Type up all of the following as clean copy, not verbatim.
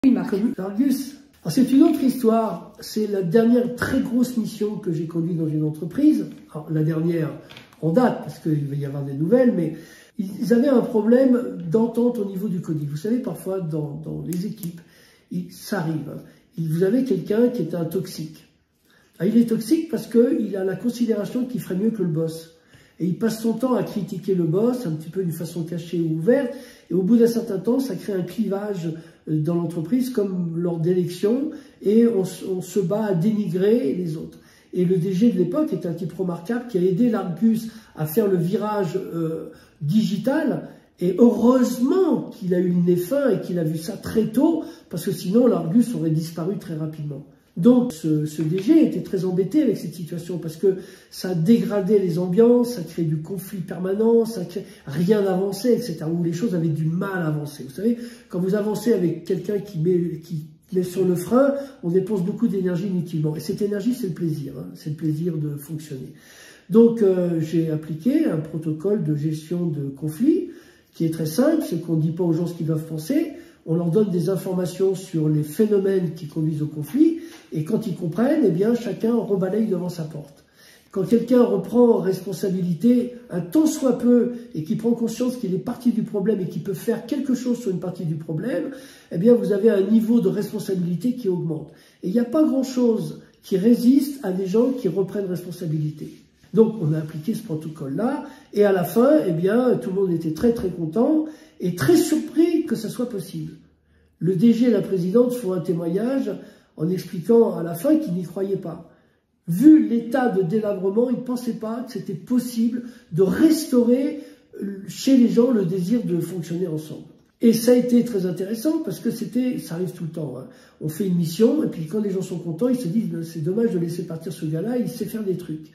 Oui, Marc. L'Argus. C'est une autre histoire. C'est la dernière très grosse mission que j'ai conduite dans une entreprise. Alors, la dernière en date, parce qu'il va y avoir des nouvelles, mais ils avaient un problème d'entente au niveau du coding. Vous savez, parfois, dans les équipes, ça arrive. Vous avez quelqu'un qui est un toxique. Il est toxique parce qu'il a la considération qu'il ferait mieux que le boss. Et il passe son temps à critiquer le boss, un petit peu d'une façon cachée ou ouverte. Et au bout d'un certain temps, ça crée un clivage dans l'entreprise, comme lors d'élections, et on se bat à dénigrer les autres. Et le DG de l'époque est un type remarquable qui a aidé l'Argus à faire le virage digital. Et heureusement qu'il a eu le nez fin et qu'il a vu ça très tôt, parce que sinon l'Argus aurait disparu très rapidement. Donc ce DG était très embêté avec cette situation parce que ça dégradait les ambiances, ça créait du conflit permanent, ça créait rien n'avançait, etc. Où les choses avaient du mal à avancer. Vous savez, quand vous avancez avec quelqu'un qui met sur le frein, on dépense beaucoup d'énergie inutilement. Et cette énergie, c'est le plaisir, hein, c'est le plaisir de fonctionner. Donc j'ai appliqué un protocole de gestion de conflits qui est très simple, c'est qu'on ne dit pas aux gens ce qu'ils doivent penser, on leur donne des informations sur les phénomènes qui conduisent au conflit, et quand ils comprennent, eh bien, chacun rebalaye devant sa porte. Quand quelqu'un reprend responsabilité un tant soit peu, et qui prend conscience qu'il est partie du problème et qu'il peut faire quelque chose sur une partie du problème, eh bien, vous avez un niveau de responsabilité qui augmente. Et il n'y a pas grand-chose qui résiste à des gens qui reprennent responsabilité. Donc, on a appliqué ce protocole-là, et à la fin, eh bien, tout le monde était très très content, et très surpris que ça soit possible. Le DG et la présidente font un témoignage en expliquant à la fin qu'ils n'y croyaient pas. Vu l'état de délabrement, ils ne pensaient pas que c'était possible de restaurer chez les gens le désir de fonctionner ensemble. Et ça a été très intéressant parce que ça arrive tout le temps. Hein. On fait une mission, et puis quand les gens sont contents, ils se disent c'est dommage de laisser partir ce gars-là, il sait faire des trucs.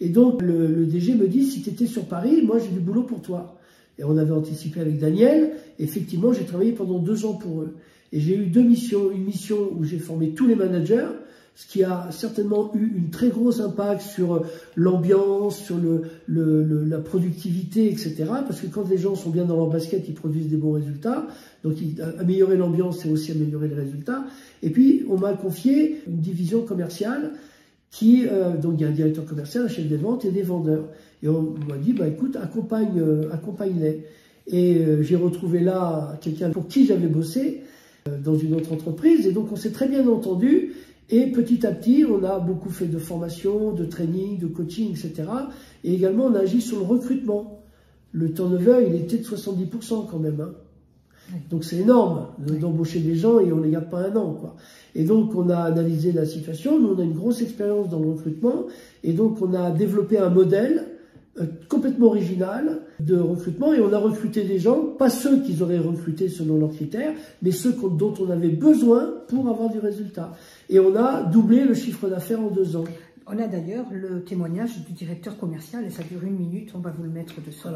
Et donc le DG me dit, si tu étais sur Paris, moi j'ai du boulot pour toi. Et on avait anticipé avec Daniel, effectivement j'ai travaillé pendant 2 ans pour eux. Et j'ai eu 2 missions, une mission où j'ai formé tous les managers, ce qui a certainement eu une très grosse impact sur l'ambiance, sur la productivité, etc. Parce que quand les gens sont bien dans leur basket, ils produisent des bons résultats. Donc améliorer l'ambiance, c'est aussi améliorer les résultats. Et puis on m'a confié une division commerciale donc il y a un directeur commercial, un chef des ventes et des vendeurs. Et on m'a dit, bah écoute, accompagne-les. Et j'ai retrouvé là quelqu'un pour qui j'avais bossé dans une autre entreprise. Et donc on s'est très bien entendu. Et petit à petit, on a beaucoup fait de formation, de training, de coaching, etc. Et également, on a agi sur le recrutement. Le turnover, il était de 70% quand même. Hein. Donc c'est énorme d'embaucher des gens et on ne les garde pas 1 an, quoi. Et donc on a analysé la situation, nous on a une grosse expérience dans le recrutement et donc on a développé un modèle complètement original de recrutement et on a recruté des gens, pas ceux qu'ils auraient recrutés selon leurs critères, mais ceux dont on avait besoin pour avoir du résultat. Et on a doublé le chiffre d'affaires en 2 ans. On a d'ailleurs le témoignage du directeur commercial et ça dure 1 minute, on va vous le mettre dessous.